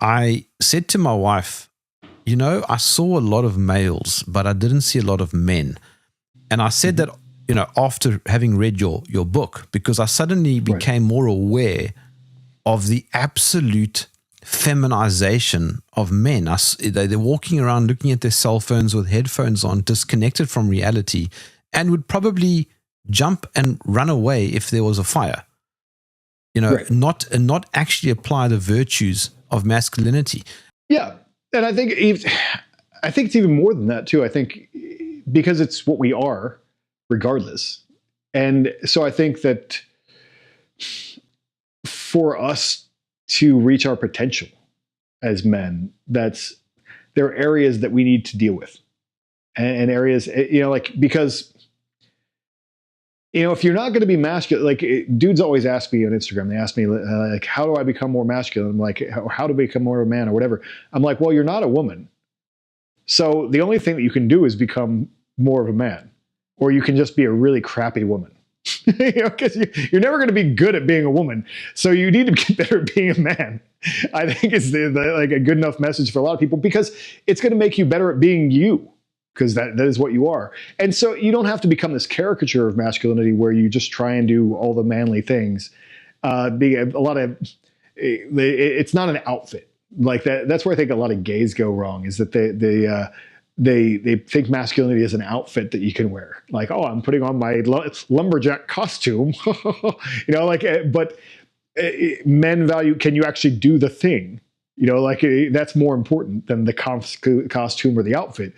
I said to my wife, I saw a lot of males, but I didn't see a lot of men. And I said that, after having read your book, because I suddenly became more aware of the absolute feminization of men. They're walking around looking at their cell phones with headphones on, disconnected from reality, and would probably jump and run away if there was a fire. Right. not actually apply the virtues of masculinity. Yeah, and I think it's even more than that too. I think because it's what we are, regardless, and so I think that for us to reach our potential as men, there are areas that we need to deal with, and areas, because, if you're not going to be masculine, like dudes always ask me on Instagram, they ask me like, how do I become more masculine? I'm like, how to become more of a man or whatever. I'm like, well, you're not a woman. So the only thing that you can do is become more of a man, or you can just be a really crappy woman. Because you're never going to be good at being a woman, so you need to get better at being a man. I think it's like a good enough message for a lot of people, because it's going to make you better at being you, because that is what you are. And so you don't have to become this caricature of masculinity where you just try and do all the manly things. It's not an outfit like that. That's where I think a lot of gays go wrong, is that they think masculinity is an outfit that you can wear. Like, oh, I'm putting on my lumberjack costume, but men value, can you actually do the thing? That's more important than the costume or the outfit.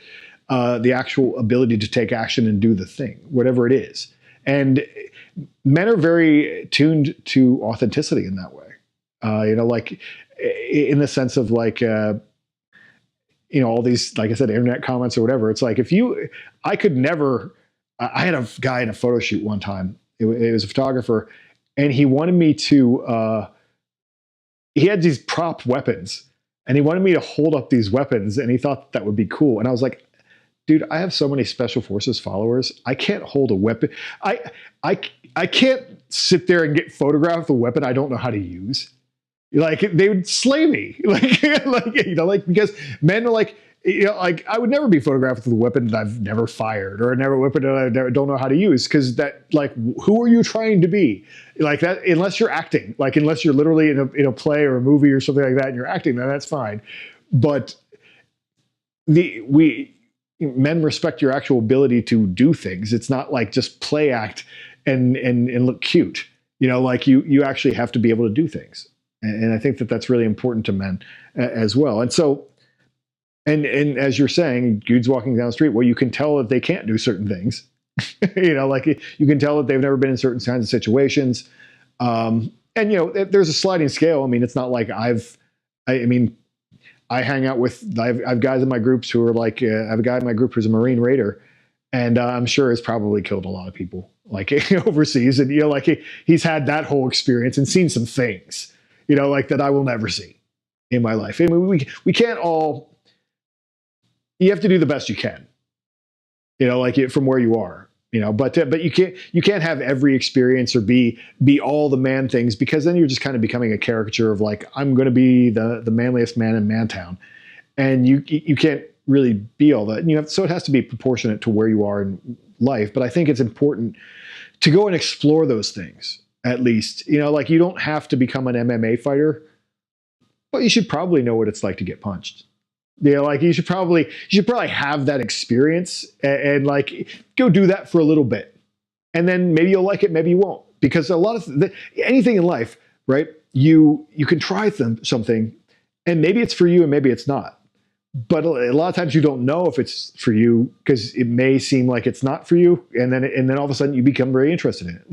The actual ability to take action and do the thing, whatever it is. And men are very tuned to authenticity in that way. In the sense of all these, like I said, internet comments or whatever. It's like, I had a guy in a photo shoot one time. It was a photographer, and he wanted me to, he had these prop weapons, and he wanted me to hold up these weapons, and he thought that would be cool. And I was like, dude, I have so many special forces followers. I can't hold a weapon. I can't sit there and get photographed with a weapon I don't know how to use. Like, they would slay me, because men are like, I would never be photographed with a weapon that I've never fired, or a weapon that I don't know how to use, because that, who are you trying to be? Like that, unless you're acting, unless you're literally in a play or a movie or something like that, and you're acting, then that's fine. But men respect your actual ability to do things. It's not like just play act and look cute. You actually have to be able to do things. And I think that that's really important to men as well. And so, and as you're saying, dudes walking down the street, well, you can tell that they can't do certain things. You can tell that they've never been in certain kinds of situations. And there's a sliding scale. I mean, it's not like I hang out with, I have guys in my groups who are I have a guy in my group who's a Marine Raider, and I'm sure has probably killed a lot of people overseas. And, he's had that whole experience and seen some things, that I will never see in my life. I mean, we can't all, you have to do the best you can, from where you are, but you can't have every experience or be all the man things, because then you're just kind of becoming a caricature of I'm going to be the manliest man in Mantown. And you can't really be all that, so it has to be proportionate to where you are in life. But I think it's important to go and explore those things. At least, you don't have to become an MMA fighter, but you should probably know what it's like to get punched. You should probably have that experience and go do that for a little bit. And then maybe you'll like it, maybe you won't. Because a lot of anything in life, right? You can try something, and maybe it's for you and maybe it's not. But a lot of times you don't know if it's for you, because it may seem like it's not for you, and then all of a sudden you become very interested in it.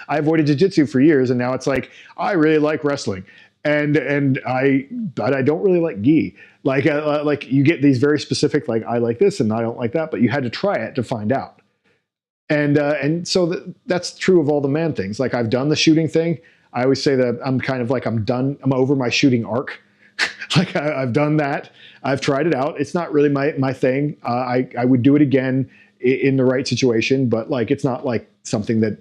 I avoided jiu-jitsu for years, and now it's I really like wrestling, but I don't really like gi. You get these very specific, I like this and I don't like that, but you had to try it to find out. And so that's true of all the man things. I've done the shooting thing. I always say that I'm kind of I'm done. I'm over my shooting arc. I've done that. I've tried it out. It's not really my thing. I would do it again in the right situation, but it's not something that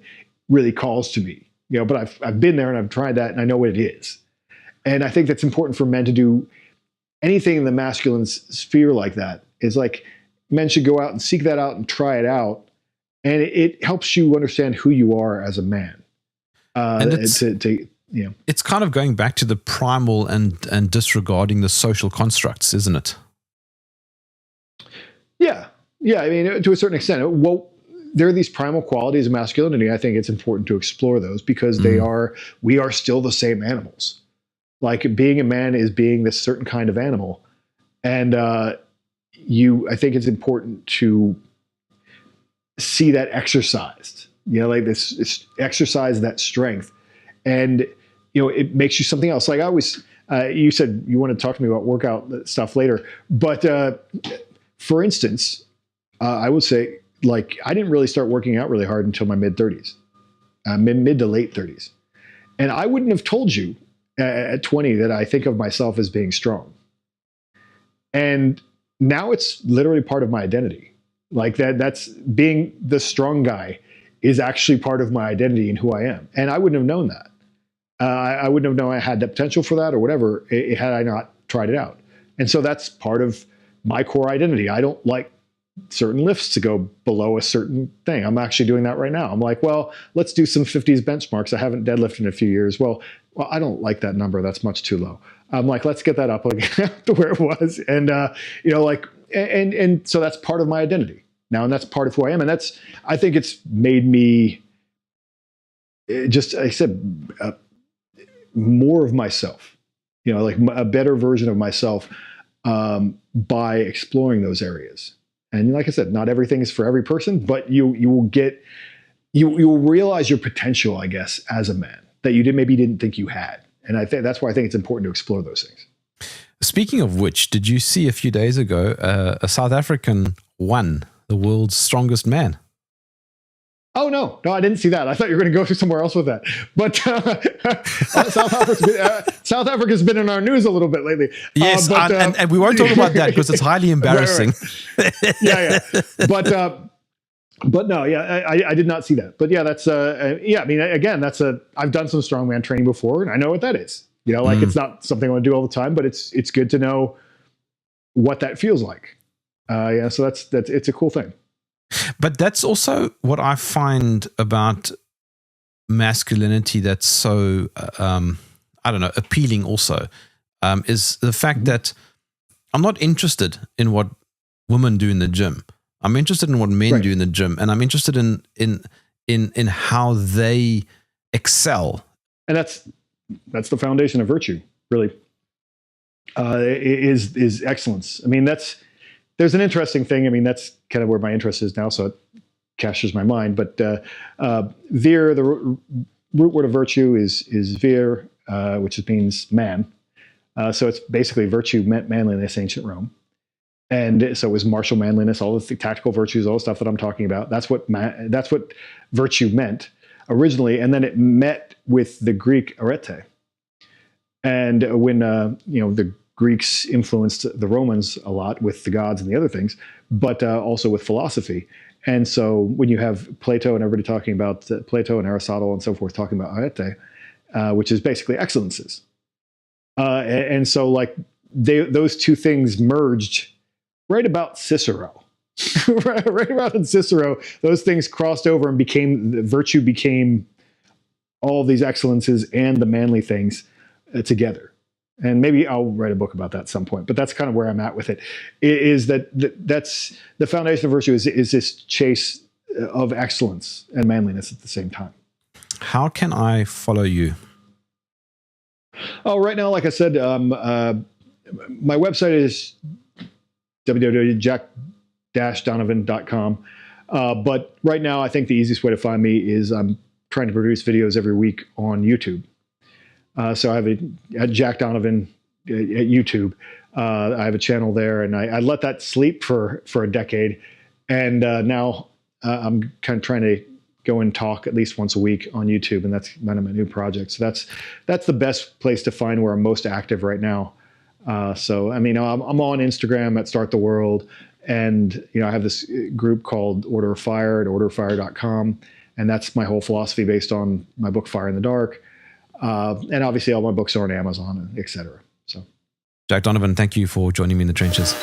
really calls to me, but I've been there and I've tried that and I know what it is. And I think that's important for men to do. Anything in the masculine sphere like that is men should go out and seek that out and try it out. And it helps you understand who you are as a man. And It's kind of going back to the primal and disregarding the social constructs, isn't it? Yeah. I mean, to a certain extent. Well, there are these primal qualities of masculinity. I think it's important to explore those because we are still the same animals. Like being a man is being this certain kind of animal. And I think it's important to see that exercised, like this exercise, that strength. And, it makes you something else. Like I always, you said you want to talk to me about workout stuff later, but for instance, I would say, like, I didn't really start working out really hard until my mid 30s, mid to late 30s. And I wouldn't have told you at 20 that I think of myself as being strong. And now it's literally part of my identity. Like that's being the strong guy is actually part of my identity and who I am. And I wouldn't have known that. I wouldn't have known I had the potential for that or whatever had I not tried it out. And so that's part of my core identity. I don't like certain lifts to go below a certain thing. I'm actually doing that right now. I'm like, well, let's do some 50s benchmarks. I haven't deadlifted in a few years. Well, I don't like that number. That's much too low. I'm like, let's get that up again to where it was. And, and so that's part of my identity now. And that's part of who I am. And I think it's made me just, like I said, more of myself, like a better version of myself by exploring those areas. And like I said, not everything is for every person, but you will realize your potential, I guess, as a man that you maybe didn't think you had. And I think that's why I think it's important to explore those things. Speaking of which, did you see a few days ago a South African won the world's strongest man? Oh, no, I didn't see that. I thought you were going to go somewhere else with that. But South Africa's been in our news a little bit lately. Yes, and we won't talk about that because it's highly embarrassing. Right. Yeah. But no, I did not see that. But yeah, that's I mean, again, I've done some strongman training before, and I know what that is. It's not something I want to do all the time, but it's good to know what that feels like. So that's it's a cool thing. But that's also what I find about masculinity that's so, appealing also, is the fact that I'm not interested in what women do in the gym. I'm interested in what men do in the gym, and I'm interested in how they excel. And that's the foundation of virtue, really, is excellence. I mean, there's an interesting thing. I mean, that's kind of where my interest is now, so it captures my mind. But vir, the root word of virtue is vir, which means man. So it's basically virtue meant manliness, ancient Rome. And so it was martial manliness, all the tactical virtues, all the stuff that I'm talking about. That's what virtue meant originally. And then it met with the Greek arete. And when, the Greeks influenced the Romans a lot with the gods and the other things, but also with philosophy. And so when you have Plato and everybody talking about Plato and Aristotle and so forth talking about arete, which is basically excellences. And so like those two things merged right about Cicero. right about in Cicero, those things crossed over and virtue became all these excellences and the manly things together. And maybe I'll write a book about that at some point, but that's kind of where I'm at with it, is that's the foundation of virtue is this chase of excellence and manliness at the same time. How can I follow you? Oh, right now, like I said, my website is www.jack-donovan.com. But right now, I think the easiest way to find me is I'm trying to produce videos every week on YouTube. So I have a Jack Donovan at YouTube. I have a channel there, and I let that sleep for a decade. And now I'm kind of trying to go and talk at least once a week on YouTube, and that's one of my new projects. So that's the best place to find where I'm most active right now. So I mean, I'm on Instagram at Start the World, and I have this group called Order of Fire at orderofire.com, and that's my whole philosophy based on my book Fire in the Dark. And obviously all my books are on Amazon, et cetera. So, Jack Donovan, thank you for joining me in the trenches.